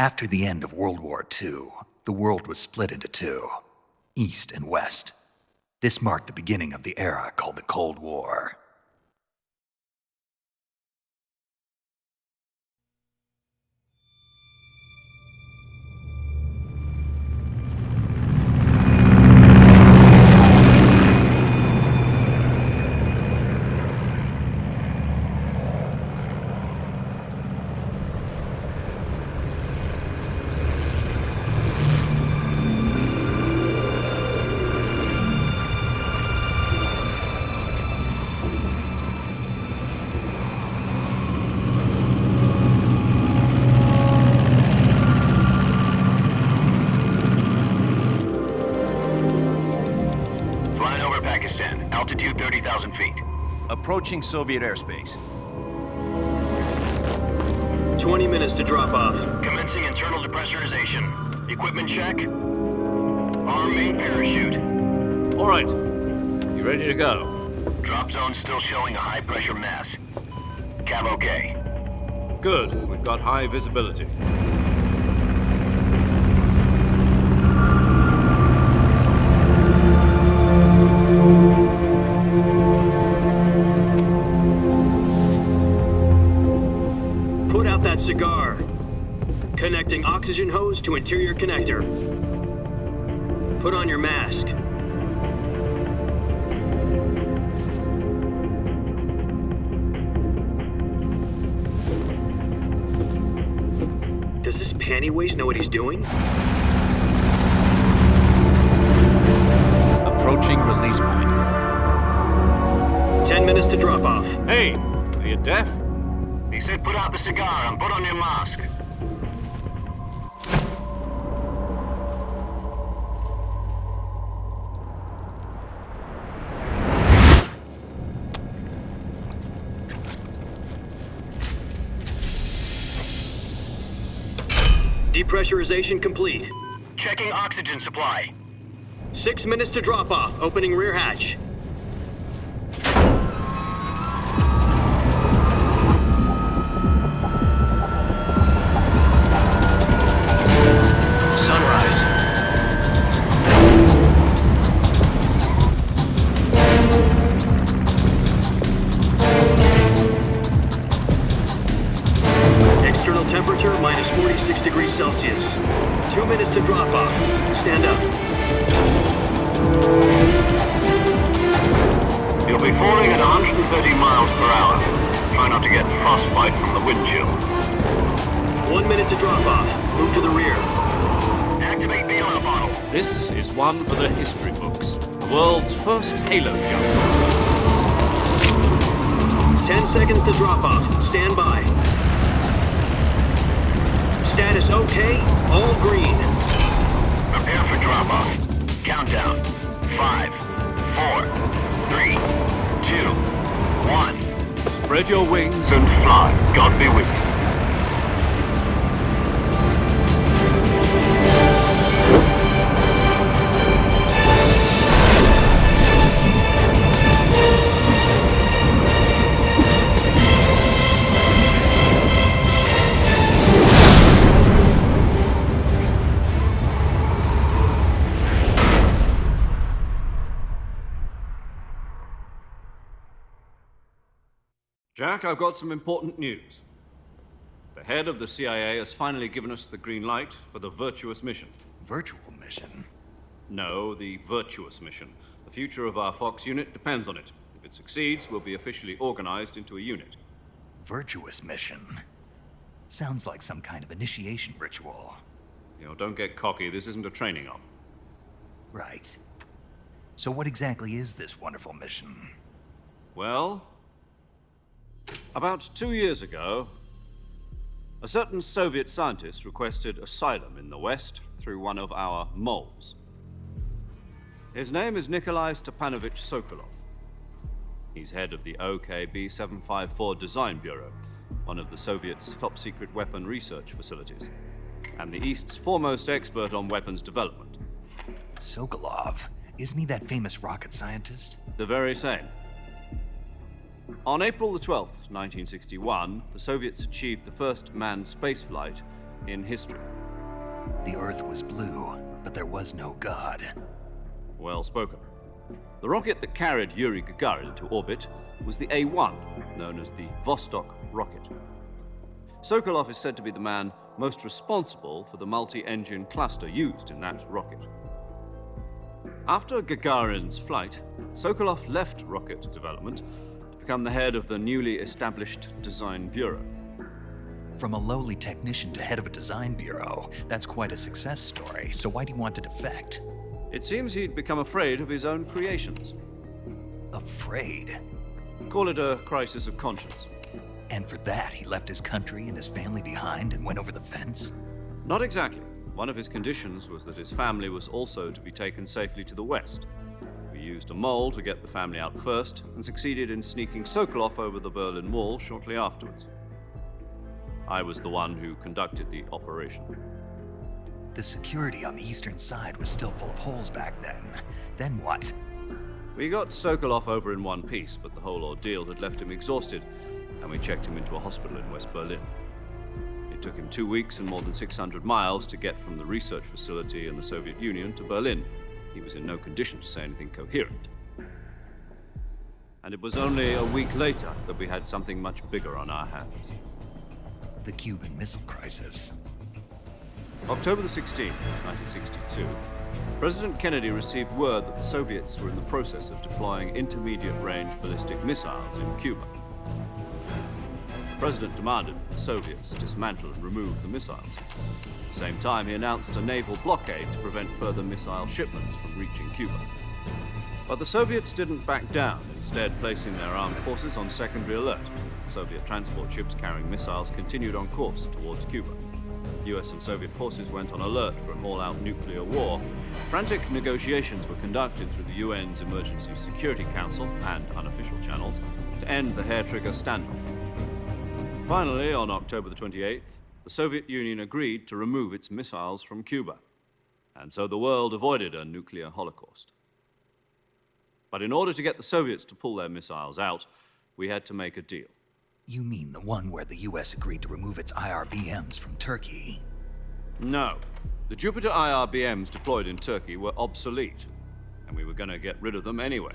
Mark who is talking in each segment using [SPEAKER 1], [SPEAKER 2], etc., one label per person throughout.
[SPEAKER 1] After the end of World War II, the world was split into two, East and West. This marked the beginning of the era called the Cold War.
[SPEAKER 2] Altitude 30,000 feet.
[SPEAKER 3] Approaching Soviet airspace.
[SPEAKER 4] 20 minutes to drop off.
[SPEAKER 2] Commencing internal depressurization. Equipment check. Arm main parachute.
[SPEAKER 3] All right. You ready to go?
[SPEAKER 2] Drop zone still showing a high pressure mass. Cav okay.
[SPEAKER 3] Good. We've got high visibility.
[SPEAKER 4] Put out that cigar. Connecting oxygen hose to interior connector. Put on your mask. Does this pantywaist know what he's doing?
[SPEAKER 3] Approaching release point.
[SPEAKER 4] 10 minutes to drop off.
[SPEAKER 3] Hey, are you deaf?
[SPEAKER 2] He said put out the cigar and put on your mask.
[SPEAKER 4] Depressurization complete.
[SPEAKER 2] Checking oxygen supply.
[SPEAKER 4] 6 minutes to drop off. Opening rear hatch.
[SPEAKER 2] Sunrise.
[SPEAKER 4] External temperature minus 46 degrees Celsius. 2 minutes to drop off. Stand up.
[SPEAKER 2] You'll be falling at 130 miles per hour. Try not to get frostbite from the wind chill.
[SPEAKER 4] 1 minute to drop off. Move to the rear.
[SPEAKER 2] Activate bailout bottle.
[SPEAKER 3] This is one for the history books. The world's first halo jump.
[SPEAKER 4] 10 seconds to drop off. Stand by. Status okay. All green.
[SPEAKER 2] Prepare for drop-off. Countdown. 5, 4, 3, 2, 1.
[SPEAKER 3] Spread your wings
[SPEAKER 2] And fly. God be with you.
[SPEAKER 3] Jack, I've got some important news. The head of the CIA has finally given us the green light for the virtuous mission.
[SPEAKER 1] Virtual mission?
[SPEAKER 3] No, the virtuous mission. The future of our Fox unit depends on it. If it succeeds, we'll be officially organized into a unit.
[SPEAKER 1] Virtuous mission? Sounds like some kind of initiation ritual.
[SPEAKER 3] You know, don't get cocky. This isn't a training op.
[SPEAKER 1] Right. So what exactly is this wonderful mission?
[SPEAKER 3] Well, about 2 years ago, a certain Soviet scientist requested asylum in the West through one of our moles. His name is Nikolai Stepanovich Sokolov. He's head of the OKB 754 Design Bureau, one of the Soviets' top-secret weapon research facilities, and the East's foremost expert on weapons development.
[SPEAKER 1] Sokolov? Isn't he that famous rocket scientist?
[SPEAKER 3] The very same. On April the 12th, 1961, the Soviets achieved the first manned spaceflight in history.
[SPEAKER 1] The Earth was blue, but there was no God.
[SPEAKER 3] Well spoken. The rocket that carried Yuri Gagarin into orbit was the A-1, known as the Vostok rocket. Sokolov is said to be the man most responsible for the multi-engine cluster used in that rocket. After Gagarin's flight, Sokolov left rocket development to become the head of the newly established Design Bureau.
[SPEAKER 1] From a lowly technician to head of a design bureau, that's quite a success story, so why do you want to defect?
[SPEAKER 3] It seems he'd become afraid of his own creations.
[SPEAKER 1] Afraid?
[SPEAKER 3] Call it a crisis of conscience.
[SPEAKER 1] And for that, he left his country and his family behind and went over the fence?
[SPEAKER 3] Not exactly. One of his conditions was that his family was also to be taken safely to the west. We used a mole to get the family out first and succeeded in sneaking Sokolov over the Berlin Wall shortly afterwards. I was the one who conducted the operation.
[SPEAKER 1] The security on the eastern side was still full of holes back then. Then what?
[SPEAKER 3] We got Sokolov over in one piece, but the whole ordeal had left him exhausted, and we checked him into a hospital in West Berlin. It took him 2 weeks and more than 600 miles to get from the research facility in the Soviet Union to Berlin. He was in no condition to say anything coherent. And it was only a week later that we had something much bigger on our hands.
[SPEAKER 1] The Cuban Missile Crisis.
[SPEAKER 3] October the 16th, 1962, President Kennedy received word that the Soviets were in the process of deploying intermediate-range ballistic missiles in Cuba. The President demanded that the Soviets dismantle and remove the missiles. At the same time, he announced a naval blockade to prevent further missile shipments from reaching Cuba. But the Soviets didn't back down, instead placing their armed forces on secondary alert. Soviet transport ships carrying missiles continued on course towards Cuba. US and Soviet forces went on alert for an all-out nuclear war. Frantic negotiations were conducted through the UN's Emergency Security Council and unofficial channels to end the hair-trigger standoff. Finally, on October the 28th, the Soviet Union agreed to remove its missiles from Cuba. And so the world avoided a nuclear holocaust. But in order to get the Soviets to pull their missiles out, we had to make a deal.
[SPEAKER 1] You mean the one where the US agreed to remove its IRBMs from Turkey?
[SPEAKER 3] No. The Jupiter IRBMs deployed in Turkey were obsolete, and we were going to get rid of them anyway.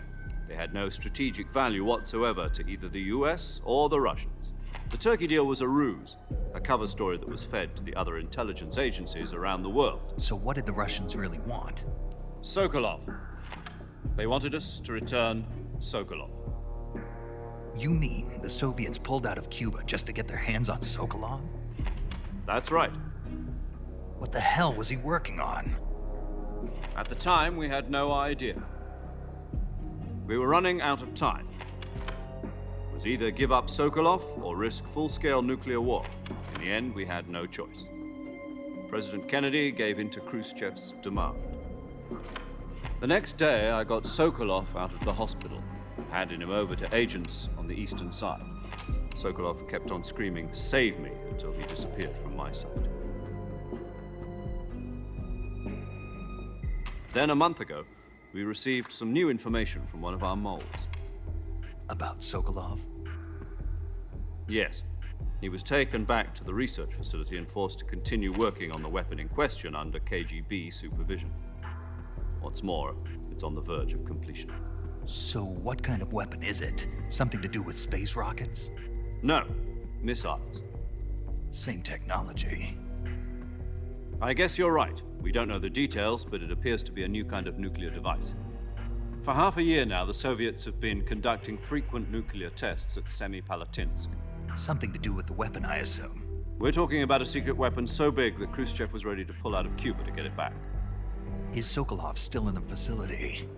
[SPEAKER 3] They had no strategic value whatsoever to either the US or the Russians. The Turkey deal was a ruse, a cover story that was fed to the other intelligence agencies around the world.
[SPEAKER 1] So what did the Russians really want?
[SPEAKER 3] Sokolov. They wanted us to return Sokolov.
[SPEAKER 1] You mean the Soviets pulled out of Cuba just to get their hands on Sokolov?
[SPEAKER 3] That's right.
[SPEAKER 1] What the hell was he working on?
[SPEAKER 3] At the time, we had no idea. We were running out of time. It was either give up Sokolov or risk full-scale nuclear war. In the end, we had no choice. President Kennedy gave in to Khrushchev's demand. The next day, I got Sokolov out of the hospital, handing him over to agents on the eastern side. Sokolov kept on screaming, "Save me," until he disappeared from my sight. Then a month ago, we received some new information from one of our moles.
[SPEAKER 1] About Sokolov?
[SPEAKER 3] Yes. He was taken back to the research facility and forced to continue working on the weapon in question under KGB supervision. What's more, it's on the verge of completion.
[SPEAKER 1] So what kind of weapon is it? Something to do with space rockets?
[SPEAKER 3] No, missiles.
[SPEAKER 1] Same technology.
[SPEAKER 3] I guess you're right. We don't know the details, but it appears to be a new kind of nuclear device. For half a year now, the Soviets have been conducting frequent nuclear tests at Semipalatinsk.
[SPEAKER 1] Something to do with the weapon, I assume.
[SPEAKER 3] We're talking about a secret weapon so big that Khrushchev was ready to pull out of Cuba to get it back.
[SPEAKER 1] Is Sokolov still in the facility?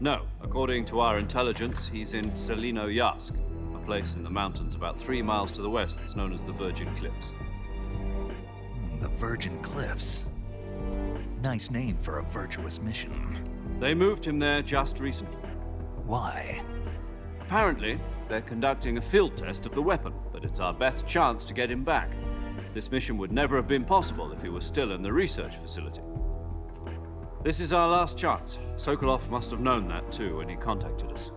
[SPEAKER 3] No. According to our intelligence, he's in Selino-Yarsk, a place in the mountains about 3 miles to the west that's known as the Virgin Cliffs.
[SPEAKER 1] The Virgin Cliffs. Nice name for a virtuous mission.
[SPEAKER 3] They moved him there just recently.
[SPEAKER 1] Why?
[SPEAKER 3] Apparently, they're conducting a field test of the weapon, but it's our best chance to get him back. This mission would never have been possible if he was still in the research facility. This is our last chance. Sokolov must have known that too when he contacted us.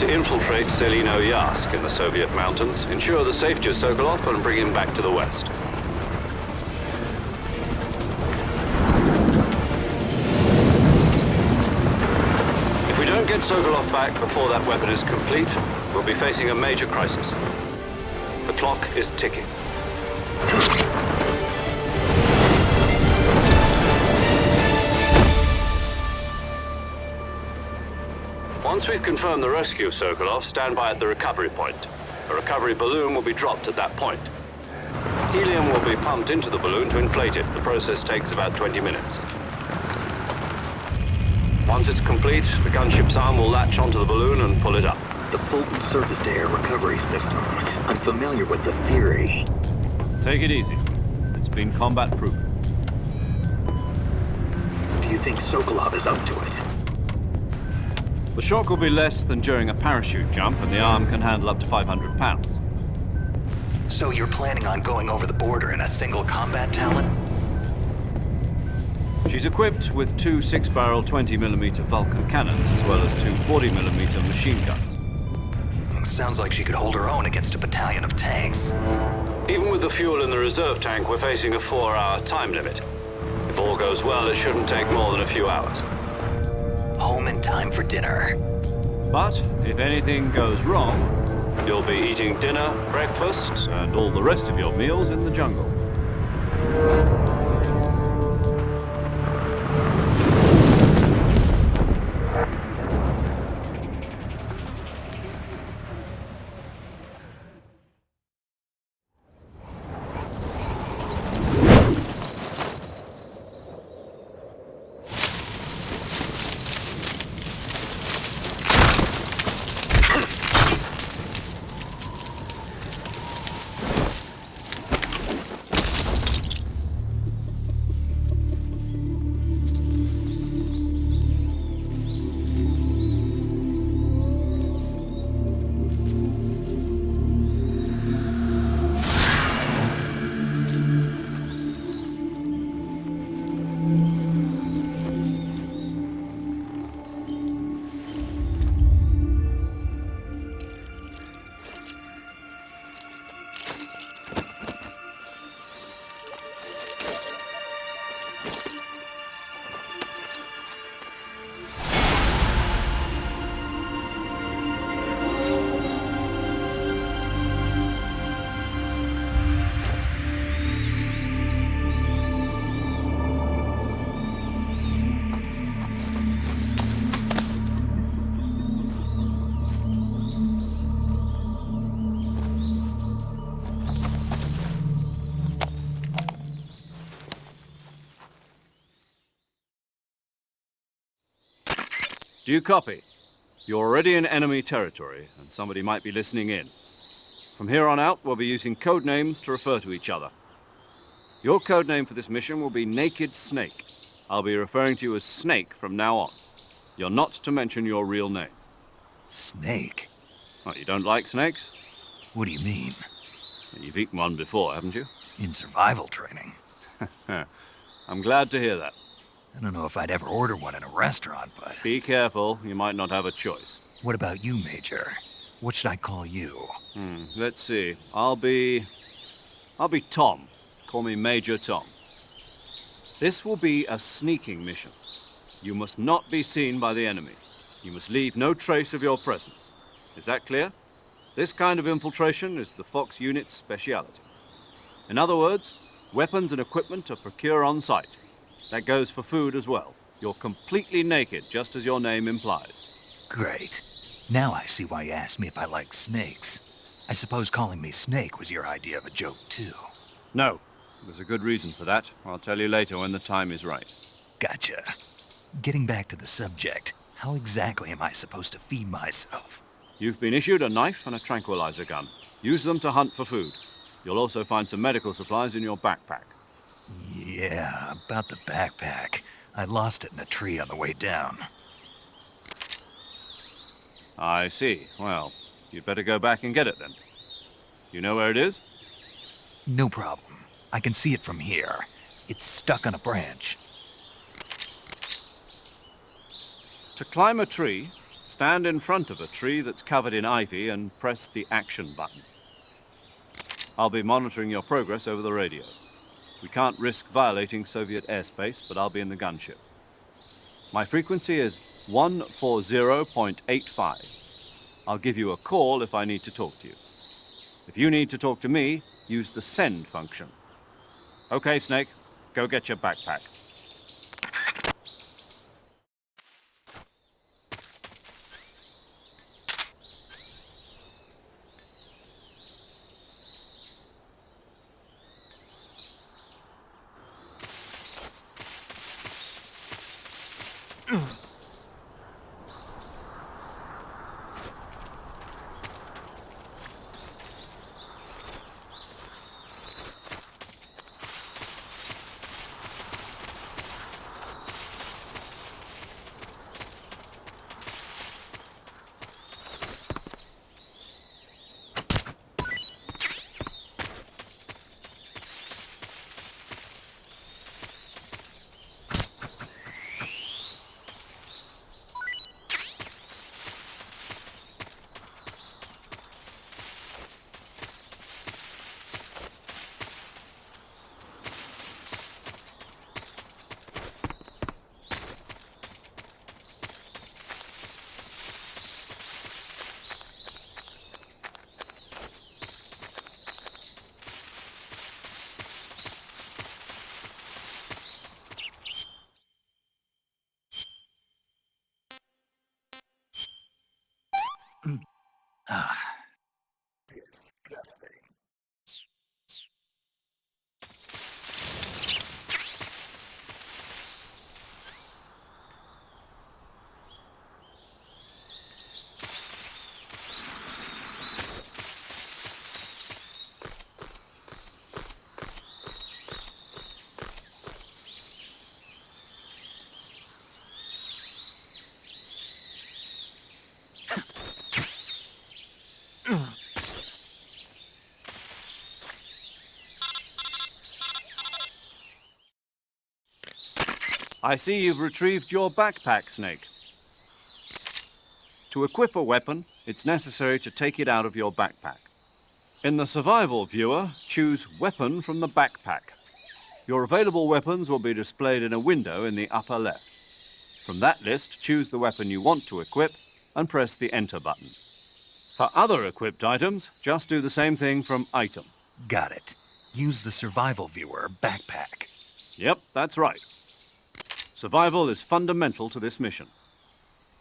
[SPEAKER 3] to infiltrate Selino Yask in the Soviet mountains, ensure the safety of Sokolov, and bring him back to the West. If we don't get Sokolov back before that weapon is complete, we'll be facing a major crisis. The clock is ticking. Once we've confirmed the rescue of Sokolov, stand by at the recovery point. A recovery balloon will be dropped at that point. Helium will be pumped into the balloon to inflate it. The process takes about 20 minutes. Once it's complete, the gunship's arm will latch onto the balloon and pull it up.
[SPEAKER 4] The Fulton surface-to-air recovery system. I'm familiar with the theory.
[SPEAKER 3] Take it easy. It's been combat-proven.
[SPEAKER 4] Do you think Sokolov is up to it?
[SPEAKER 3] The shock will be less than during a parachute jump, and the arm can handle up to 500 pounds.
[SPEAKER 1] So you're planning on going over the border in a single combat Talon?
[SPEAKER 3] She's equipped with two 6-barrel 20mm Vulcan cannons, as well as two 40mm machine guns.
[SPEAKER 1] Sounds like she could hold her own against a battalion of tanks.
[SPEAKER 3] Even with the fuel in the reserve tank, we're facing a 4-hour time limit. If all goes well, it shouldn't take more than a few hours.
[SPEAKER 1] Home in time for dinner.
[SPEAKER 3] But if anything goes wrong, you'll be eating dinner, breakfast, and all the rest of your meals in the jungle. Do you copy? You're already in enemy territory, and somebody might be listening in. From here on out, we'll be using code names to refer to each other. Your code name for this mission will be Naked Snake. I'll be referring to you as Snake from now on. You're not to mention your real name.
[SPEAKER 1] Snake?
[SPEAKER 3] What, you don't like snakes?
[SPEAKER 1] What do you mean?
[SPEAKER 3] You've eaten one before, haven't you?
[SPEAKER 1] In survival training.
[SPEAKER 3] I'm glad to hear that.
[SPEAKER 1] I don't know if I'd ever order one in a restaurant, but...
[SPEAKER 3] Be careful, you might not have a choice.
[SPEAKER 1] What about you, Major? What should I call you?
[SPEAKER 3] Let's see. I'll be Tom. Call me Major Tom. This will be a sneaking mission. You must not be seen by the enemy. You must leave no trace of your presence. Is that clear? This kind of infiltration is the Fox unit's speciality. In other words, weapons and equipment are procured on site. That goes for food as well. You're completely naked, just as your name implies.
[SPEAKER 1] Great. Now I see why you asked me if I like snakes. I suppose calling me Snake was your idea of a joke, too.
[SPEAKER 3] No. There's a good reason for that. I'll tell you later when the time is right.
[SPEAKER 1] Gotcha. Getting back to the subject, how exactly am I supposed to feed myself?
[SPEAKER 3] You've been issued a knife and a tranquilizer gun. Use them to hunt for food. You'll also find some medical supplies in your backpack.
[SPEAKER 1] Yeah, about the backpack. I lost it in a tree on the way down.
[SPEAKER 3] I see. Well, you'd better go back and get it then. You know where it is?
[SPEAKER 1] No problem. I can see it from here. It's stuck on a branch.
[SPEAKER 3] To climb a tree, Stand in front of a tree that's covered in ivy and press the action button. I'll be monitoring your progress over the radio. We can't risk violating Soviet airspace, but I'll be in the gunship. My frequency is 140.85. I'll give you a call if I need to talk to you. If you need to talk to me, use the send function. Okay, Snake, go get your backpack. I see you've retrieved your backpack, Snake. To equip a weapon, it's necessary to take it out of your backpack. In the survival viewer, choose Weapon from the backpack. Your available weapons will be displayed in a window in the upper left. From that list, choose the weapon you want to equip and press the Enter button. For other equipped items, just do the same thing from Item.
[SPEAKER 1] Got it. Use the survival viewer backpack.
[SPEAKER 3] Yep, that's right. Survival is fundamental to this mission.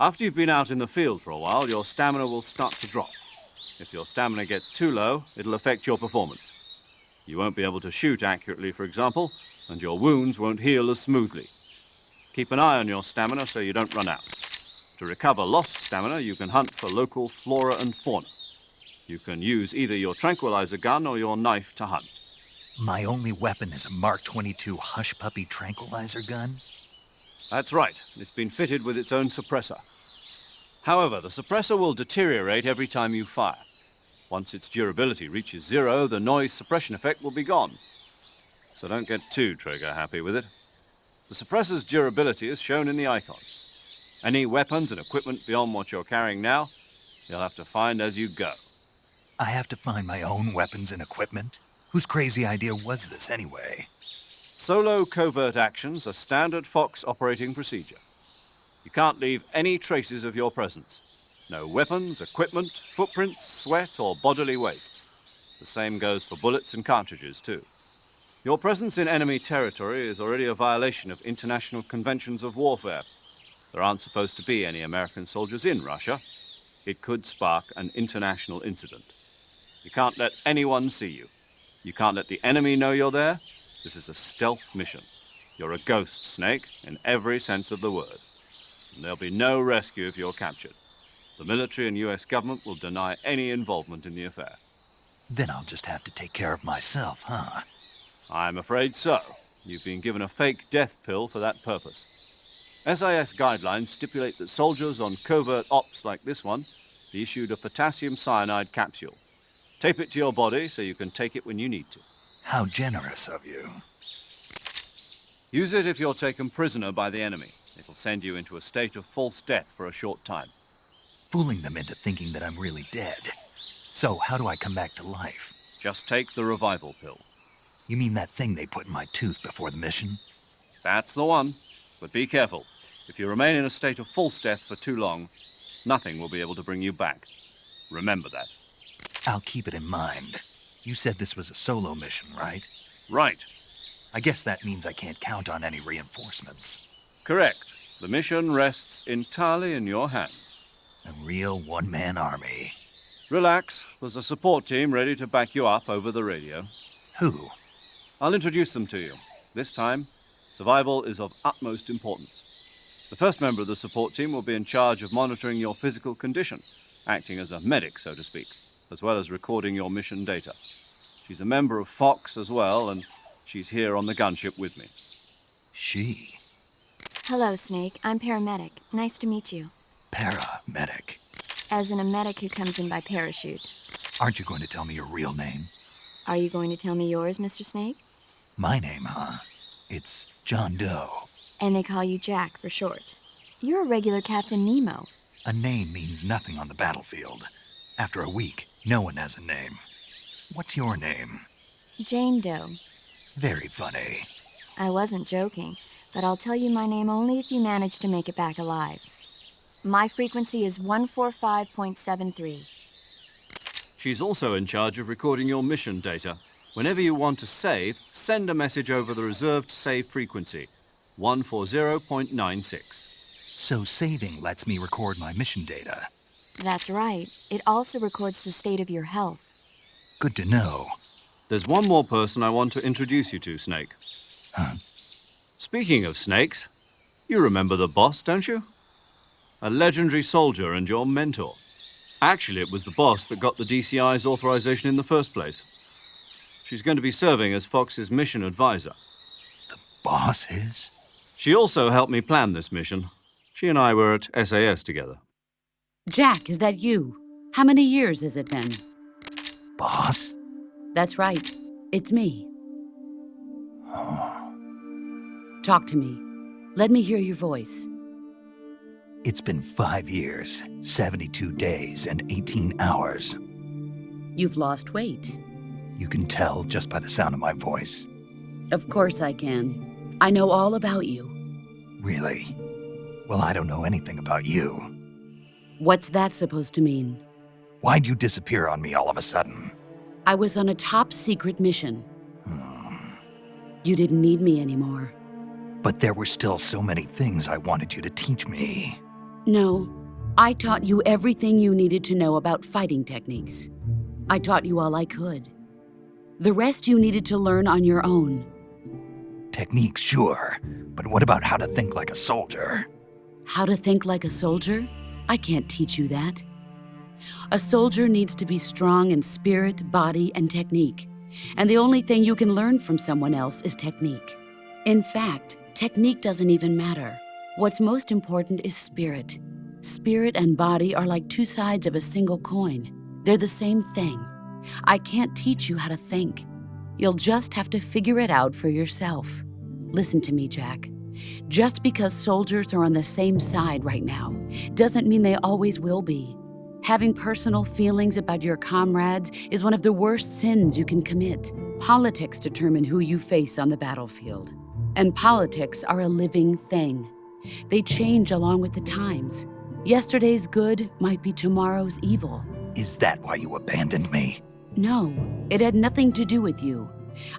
[SPEAKER 3] After you've been out in the field for a while, your stamina will start to drop. If your stamina gets too low, it'll affect your performance. You won't be able to shoot accurately, for example, and your wounds won't heal as smoothly. Keep an eye on your stamina so you don't run out. To recover lost stamina, you can hunt for local flora and fauna. You can use either your tranquilizer gun or your knife to hunt.
[SPEAKER 1] My only weapon is a Mark 22 Hush Puppy tranquilizer gun?
[SPEAKER 3] That's right. It's been fitted with its own suppressor. However, the suppressor will deteriorate every time you fire. Once its durability reaches 0, the noise suppression effect will be gone. So don't get too trigger-happy with it. The suppressor's durability is shown in the icon. Any weapons and equipment beyond what you're carrying now, you'll have to find as you go.
[SPEAKER 1] I have to find my own weapons and equipment? Whose crazy idea was this anyway?
[SPEAKER 3] Solo covert actions are standard Fox operating procedure. You can't leave any traces of your presence. No weapons, equipment, footprints, sweat, or bodily waste. The same goes for bullets and cartridges, too. Your presence in enemy territory is already a violation of international conventions of warfare. There aren't supposed to be any American soldiers in Russia. It could spark an international incident. You can't let anyone see you. You can't let the enemy know you're there. This is a stealth mission. You're a ghost, Snake, in every sense of the word. And there'll be no rescue if you're captured. The military and US government will deny any involvement in the affair.
[SPEAKER 1] Then I'll just have to take care of myself, huh?
[SPEAKER 3] I'm afraid so. You've been given a fake death pill for that purpose. SIS guidelines stipulate that soldiers on covert ops like this one be issued a potassium cyanide capsule. Tape it to your body so you can take it when you need to.
[SPEAKER 1] How generous of you.
[SPEAKER 3] Use it if you're taken prisoner by the enemy. It'll send you into a state of false death for a short time.
[SPEAKER 1] fooling them into thinking that I'm really dead. So how do I come back to life?
[SPEAKER 3] Just take the revival pill.
[SPEAKER 1] You mean that thing they put in my tooth before the mission?
[SPEAKER 3] That's the one. But be careful. If you remain in a state of false death for too long, nothing will be able to bring you back. Remember that.
[SPEAKER 1] I'll keep it in mind. You said this was a solo mission, right?
[SPEAKER 3] Right.
[SPEAKER 1] I guess that means I can't count on any reinforcements.
[SPEAKER 3] Correct. The mission rests entirely in your hands.
[SPEAKER 1] A real one-man army.
[SPEAKER 3] Relax. There's a support team ready to back you up over the radio.
[SPEAKER 1] Who?
[SPEAKER 3] I'll introduce them to you. This time, survival is of utmost importance. The first member of the support team will be in charge of monitoring your physical condition, acting as a medic, so to speak, as well as recording your mission data. She's a member of Fox as well, and she's here on the gunship with me.
[SPEAKER 1] She?
[SPEAKER 5] Hello, Snake. I'm paramedic. Nice to meet you.
[SPEAKER 1] Paramedic.
[SPEAKER 5] As in a medic who comes in by parachute.
[SPEAKER 1] Aren't you going to tell me your real name?
[SPEAKER 5] Are you going to tell me yours, Mr. Snake?
[SPEAKER 1] My name, huh? It's John Doe.
[SPEAKER 5] And they call you Jack for short. You're a regular Captain Nemo.
[SPEAKER 1] A name means nothing on the battlefield. After a week, no one has a name. What's your name?
[SPEAKER 5] Jane Doe.
[SPEAKER 1] Very funny.
[SPEAKER 5] I wasn't joking, but I'll tell you my name only if you manage to make it back alive. My frequency is 145.73.
[SPEAKER 3] She's also in charge of recording your mission data. Whenever you want to save, send a message over the reserved save frequency, 140.96.
[SPEAKER 1] So saving lets me record my mission data.
[SPEAKER 5] That's right. It also records the state of your health.
[SPEAKER 1] Good to know.
[SPEAKER 3] There's one more person I want to introduce you to, Snake.
[SPEAKER 1] Huh?
[SPEAKER 3] Speaking of snakes, you remember the boss, don't you? A legendary soldier and your mentor. Actually, it was the boss that got the DCI's authorization in the first place. She's going to be serving as Fox's mission advisor.
[SPEAKER 1] The boss is?
[SPEAKER 3] She also helped me plan this mission. She and I were at SAS together.
[SPEAKER 6] Jack, is that you? How many years has it been?
[SPEAKER 1] Boss?
[SPEAKER 6] That's right. It's me.
[SPEAKER 1] Oh.
[SPEAKER 6] Talk to me. Let me hear your voice.
[SPEAKER 1] It's been 5 years, 72 days, and 18 hours.
[SPEAKER 6] You've lost weight.
[SPEAKER 1] You can tell just by the sound of my voice.
[SPEAKER 6] Of course I can. I know all about you.
[SPEAKER 1] Really? Well, I don't know anything about you.
[SPEAKER 6] What's that supposed to mean?
[SPEAKER 1] Why'd you disappear on me all of a sudden?
[SPEAKER 6] I was on a top-secret mission. You didn't need me anymore.
[SPEAKER 1] But there were still so many things I wanted you to teach me.
[SPEAKER 6] No, I taught you everything you needed to know about fighting techniques. I taught you all I could. The rest you needed to learn on your own.
[SPEAKER 1] Techniques, sure. But what about how to think like a soldier?
[SPEAKER 6] How to think like a soldier? I can't teach you that. A soldier needs to be strong in spirit, body, and technique. And the only thing you can learn from someone else is technique. In fact, technique doesn't even matter. What's most important is spirit. Spirit and body are like two sides of a single coin. They're the same thing. I can't teach you how to think. You'll just have to figure it out for yourself. Listen to me, Jack. Just because soldiers are on the same side right now doesn't mean they always will be. Having personal feelings about your comrades is one of the worst sins you can commit. Politics determine who you face on the battlefield. And politics are a living thing. They change along with the times. Yesterday's good might be tomorrow's evil.
[SPEAKER 1] Is that why you abandoned me?
[SPEAKER 6] No, it had nothing to do with you.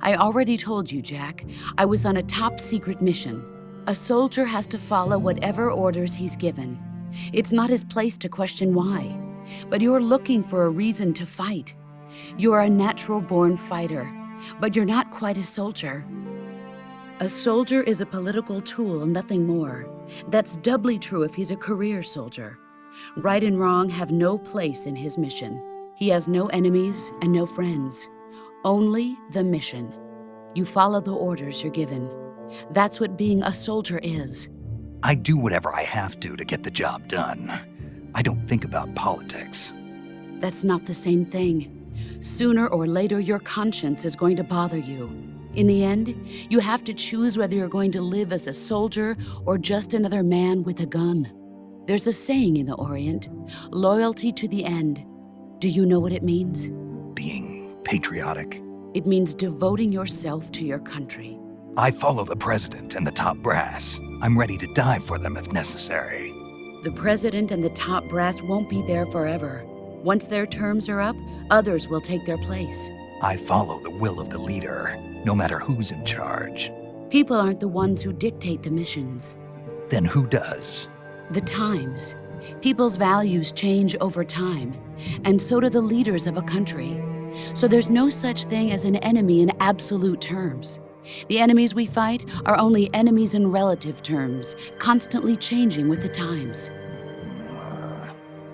[SPEAKER 6] I already told you, Jack. I was on a top-secret mission. A soldier has to follow whatever orders he's given. It's not his place to question why. But you're looking for a reason to fight. You're a natural-born fighter, but you're not quite a soldier. A soldier is a political tool, nothing more. That's doubly true if he's a career soldier. Right and wrong have no place in his mission. He has no enemies and no friends. Only the mission. You follow the orders you're given. That's what being a soldier is.
[SPEAKER 1] I do whatever I have to get the job done. I don't think about politics.
[SPEAKER 6] That's not the same thing. Sooner or later, your conscience is going to bother you. In the end, you have to choose whether you're going to live as a soldier or just another man with a gun. There's a saying in the Orient, loyalty to the end. Do you know what it means?
[SPEAKER 1] Being patriotic.
[SPEAKER 6] It means devoting yourself to your country.
[SPEAKER 1] I follow the president and the top brass. I'm ready to die for them if necessary.
[SPEAKER 6] The president and the top brass won't be there forever. Once their terms are up, others will take their place.
[SPEAKER 1] I follow the will of the leader, no matter who's in charge.
[SPEAKER 6] People aren't the ones who dictate the missions.
[SPEAKER 1] Then who does?
[SPEAKER 6] The times. People's values change over time, and so do the leaders of a country. So there's no such thing as an enemy in absolute terms. The enemies we fight are only enemies in relative terms, constantly changing with the times.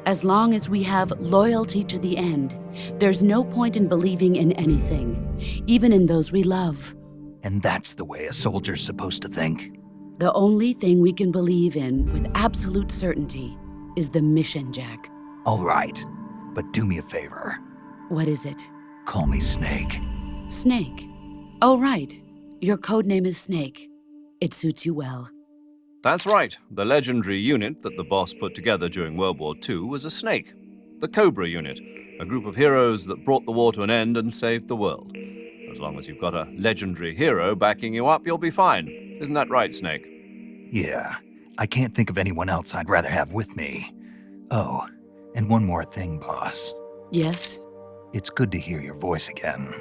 [SPEAKER 6] As long as we have loyalty to the end, there's no point in believing in anything, even in those we love.
[SPEAKER 1] And that's the way a soldier's supposed to think?
[SPEAKER 6] The only thing we can believe in with absolute certainty is the mission, Jack.
[SPEAKER 1] All right, but do me a favor.
[SPEAKER 6] What is it?
[SPEAKER 1] Call me Snake.
[SPEAKER 6] Snake. Oh, right. Your code name is Snake. It suits you well.
[SPEAKER 3] That's right. The legendary unit that the boss put together during World War II was a snake. The Cobra unit, a group of heroes that brought the war to an end and saved the world. As long as you've got a legendary hero backing you up, you'll be fine. Isn't that right, Snake?
[SPEAKER 1] Yeah, I can't think of anyone else I'd rather have with me. Oh, and one more thing, boss.
[SPEAKER 6] Yes?
[SPEAKER 1] It's good to hear your voice again.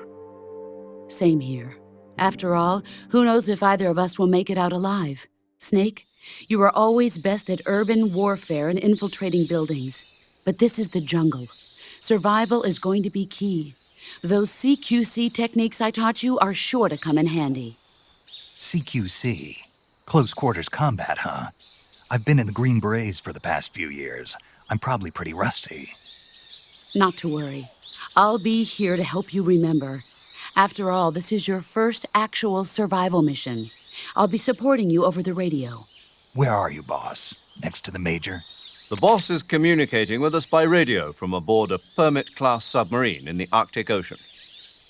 [SPEAKER 6] Same here. After all, who knows if either of us will make it out alive? Snake, you are always best at urban warfare and infiltrating buildings. But this is the jungle. Survival is going to be key. Those CQC techniques I taught you are sure to come in handy.
[SPEAKER 1] CQC? Close quarters combat, huh? I've been in the Green Berets for the past few years. I'm probably pretty rusty.
[SPEAKER 6] Not to worry. I'll be here to help you remember. After all, this is your first actual survival mission. I'll be supporting you over the radio.
[SPEAKER 1] Where are you, boss? Next to the major?
[SPEAKER 3] The boss is communicating with us by radio from aboard a Permit-class submarine in the Arctic Ocean.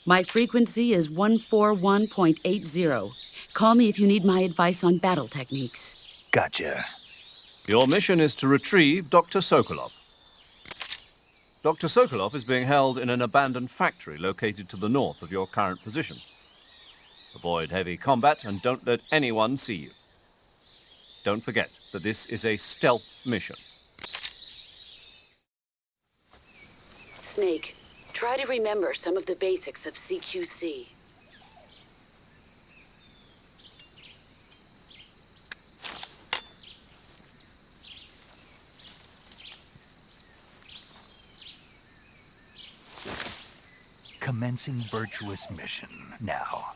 [SPEAKER 6] My frequency is 141.80. Call me if you need my advice on battle techniques.
[SPEAKER 1] Gotcha.
[SPEAKER 3] Your mission is to retrieve Dr. Sokolov. Dr. Sokolov is being held in an abandoned factory located to the north of your current position. Avoid heavy combat and don't let anyone see you. Don't forget that this is a stealth mission.
[SPEAKER 6] Snake, try to remember some of the basics of CQC.
[SPEAKER 1] Commencing virtuous mission now.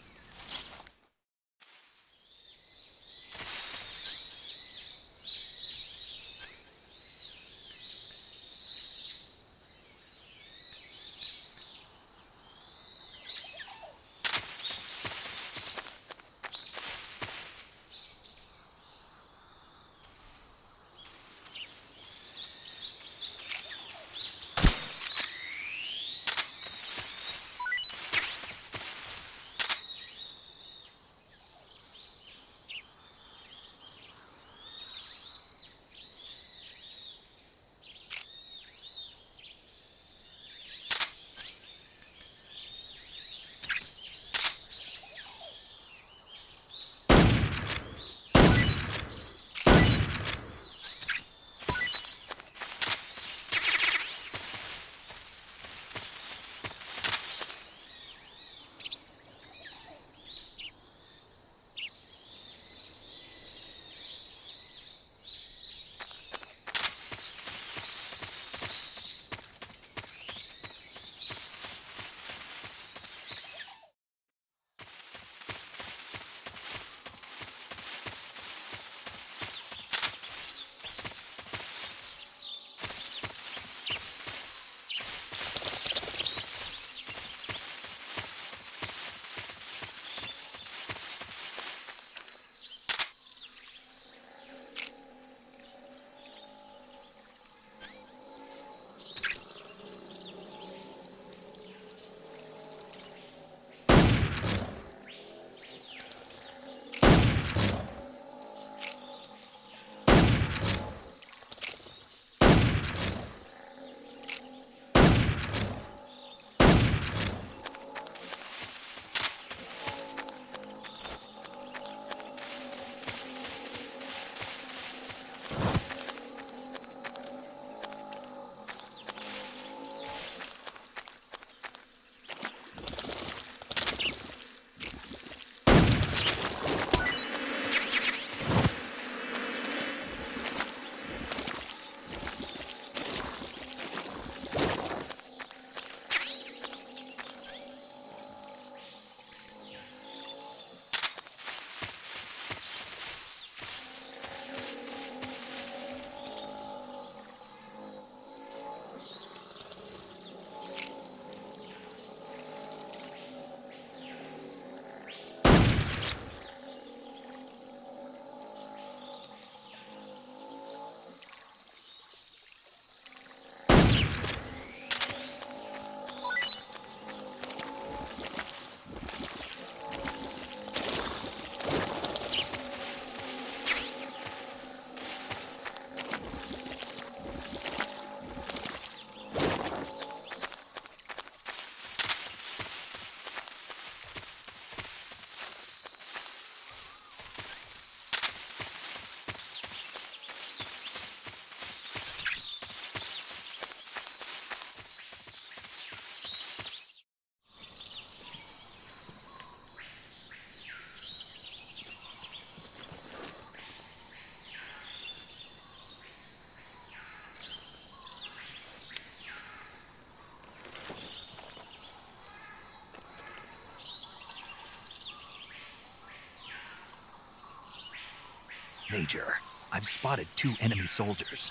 [SPEAKER 1] Major, I've spotted 2 enemy soldiers.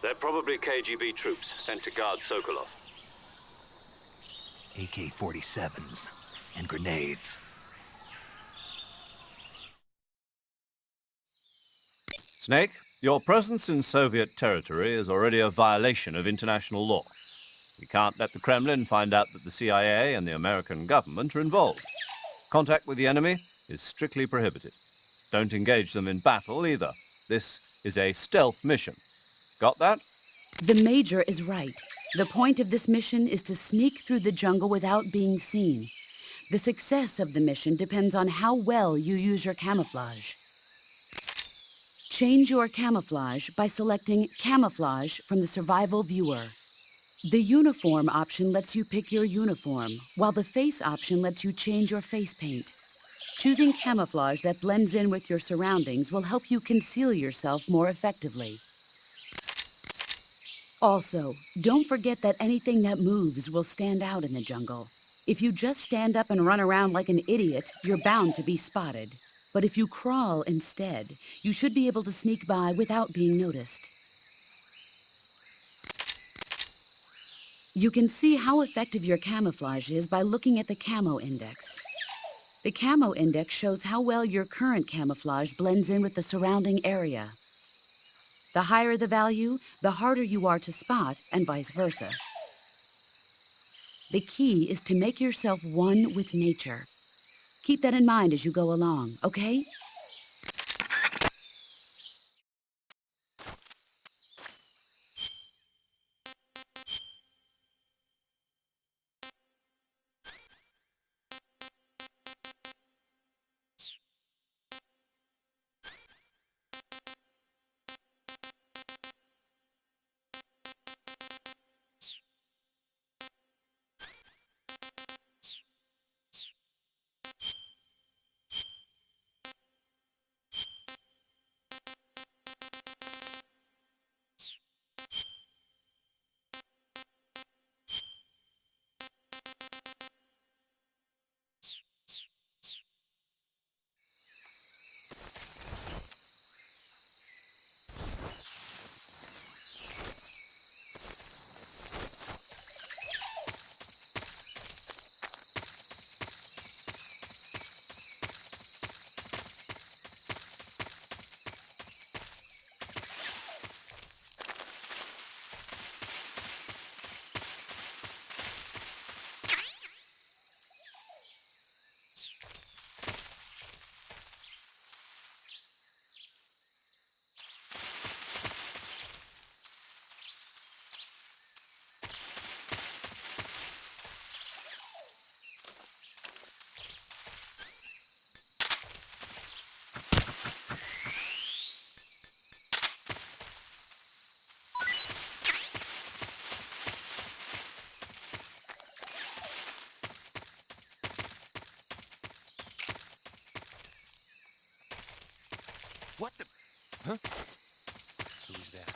[SPEAKER 2] They're probably KGB troops sent to guard Sokolov.
[SPEAKER 1] AK-47s and grenades.
[SPEAKER 3] Snake, your presence in Soviet territory is already a violation of international law. We can't let the Kremlin find out that the CIA and the American government are involved. Contact with the enemy is strictly prohibited. Don't engage them in battle either. This is a stealth mission. Got that?
[SPEAKER 6] The Major is right. The point of this mission is to sneak through the jungle without being seen. The success of the mission depends on how well you use your camouflage. Change your camouflage by selecting Camouflage from the Survival Viewer. The Uniform option lets you pick your uniform, while the Face option lets you change your face paint. Choosing camouflage that blends in with your surroundings will help you conceal yourself more effectively. Also, don't forget that anything that moves will stand out in the jungle. If you just stand up and run around like an idiot, you're bound to be spotted. But if you crawl instead, you should be able to sneak by without being noticed. You can see how effective your camouflage is by looking at the Camo Index. The Camo Index shows how well your current camouflage blends in with the surrounding area. The higher the value, the harder you are to spot, and vice versa. The key is to make yourself one with nature. Keep that in mind as you go along, okay?
[SPEAKER 7] What the? Huh? Who's that?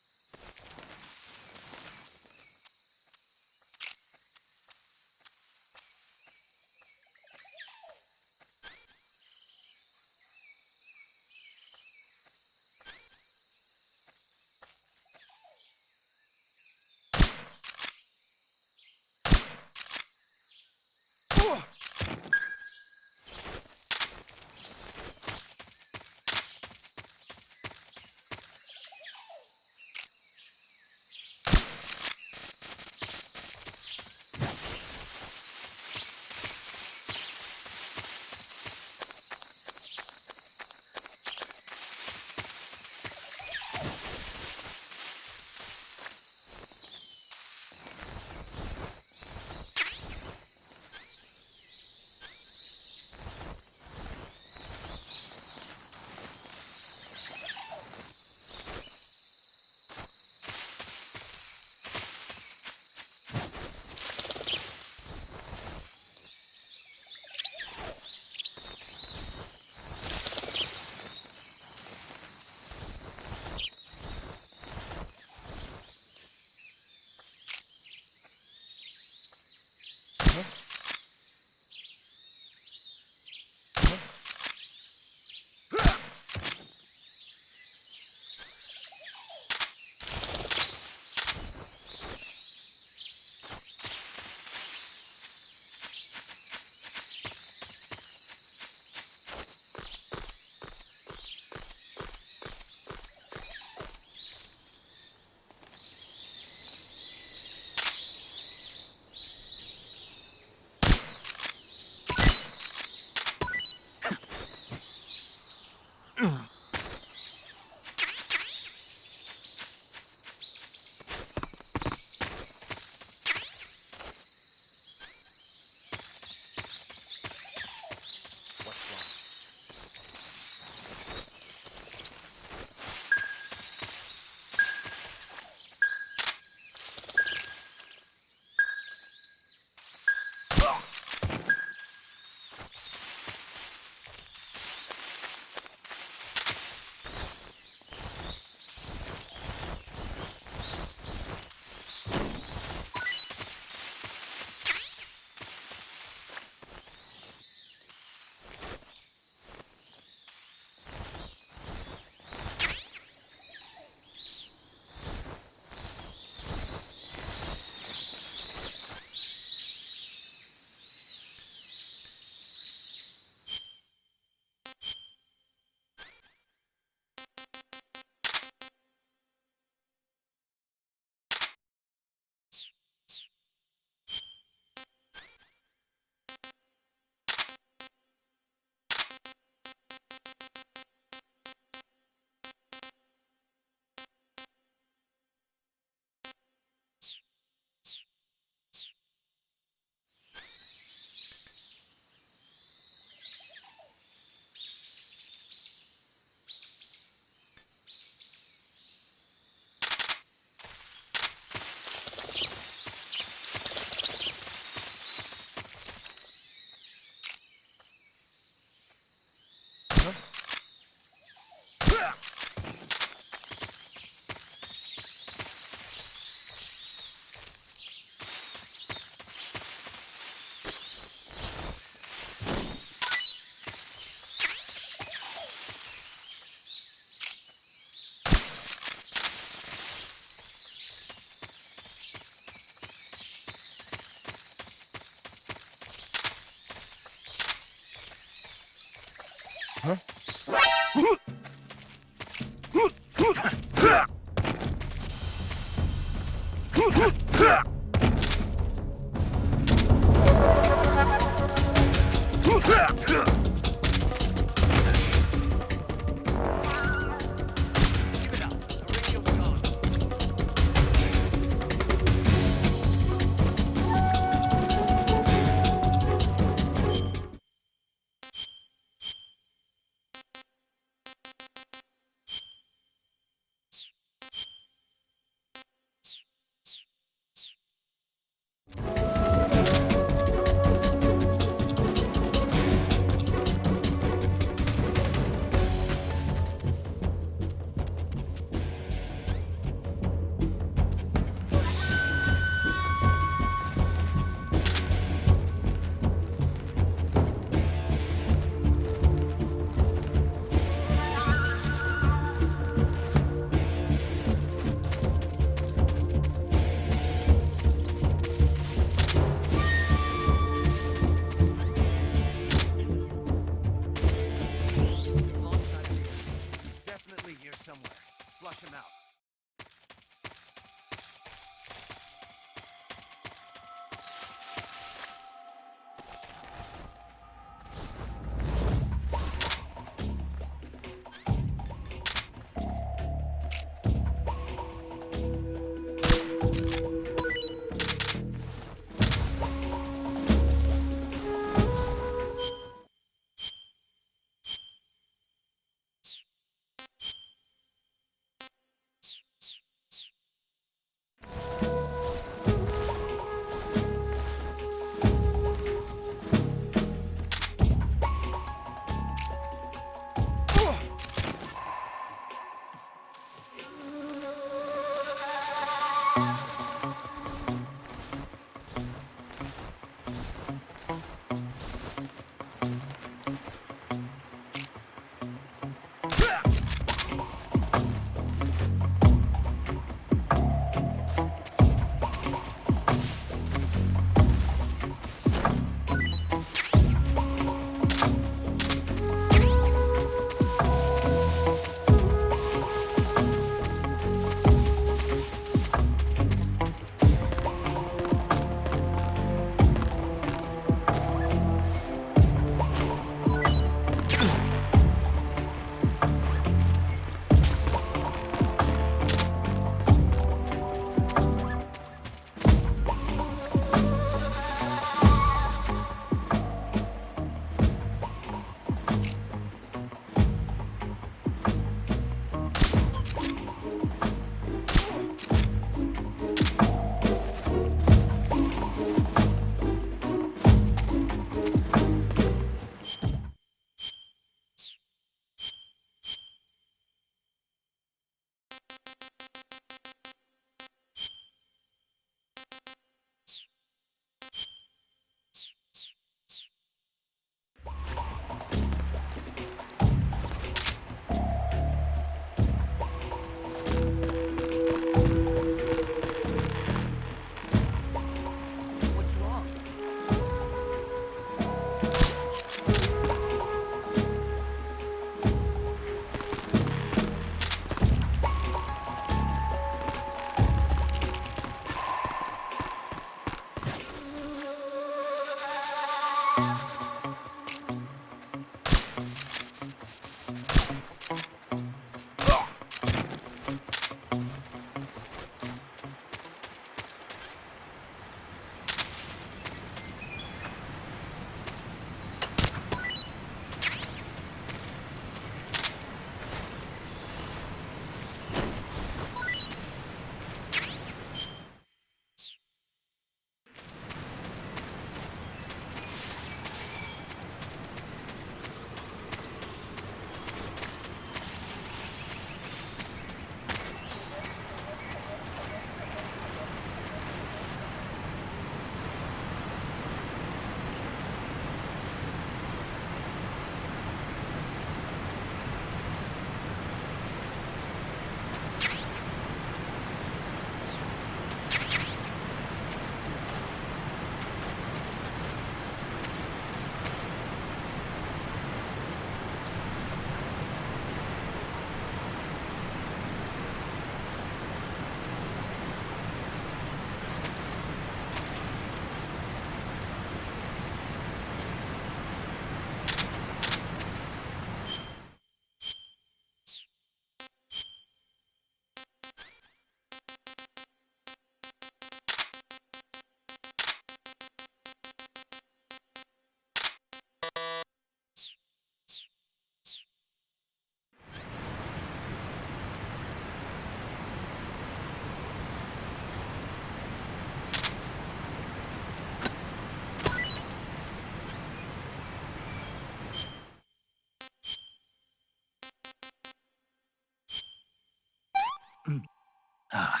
[SPEAKER 1] Ah,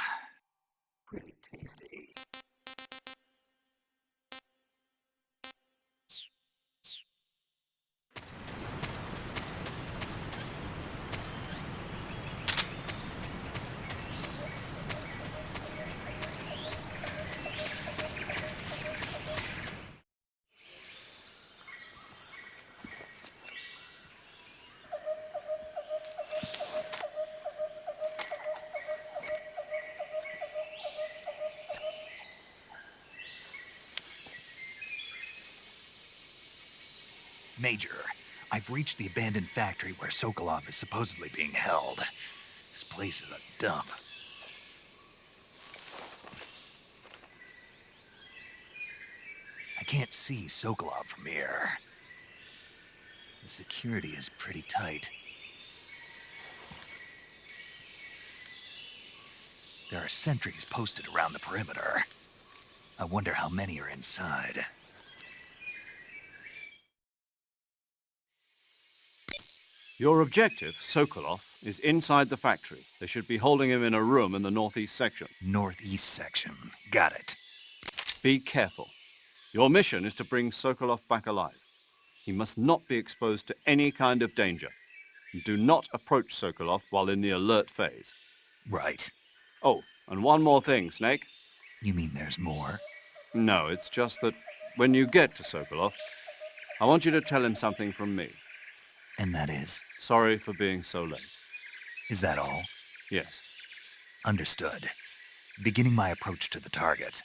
[SPEAKER 1] pretty tasty. Major, I've reached the abandoned factory where Sokolov is supposedly being held. This place is a dump. I can't see Sokolov from here. The security is pretty tight. There are sentries posted around the perimeter. I wonder how many are inside.
[SPEAKER 3] Your objective, Sokolov, is inside the factory. They should be holding him in a room in the northeast section.
[SPEAKER 1] Northeast section. Got it.
[SPEAKER 3] Be careful. Your mission is to bring Sokolov back alive. He must not be exposed to any kind of danger. Do not approach Sokolov while in the alert phase.
[SPEAKER 1] Right.
[SPEAKER 3] Oh, and one more thing, Snake.
[SPEAKER 1] You mean there's more?
[SPEAKER 3] No, it's just that when you get to Sokolov, I want you to tell him something from me.
[SPEAKER 1] And that is?
[SPEAKER 3] Sorry for being so late.
[SPEAKER 1] Is that all?
[SPEAKER 3] Yes.
[SPEAKER 1] Understood. Beginning my approach to the target.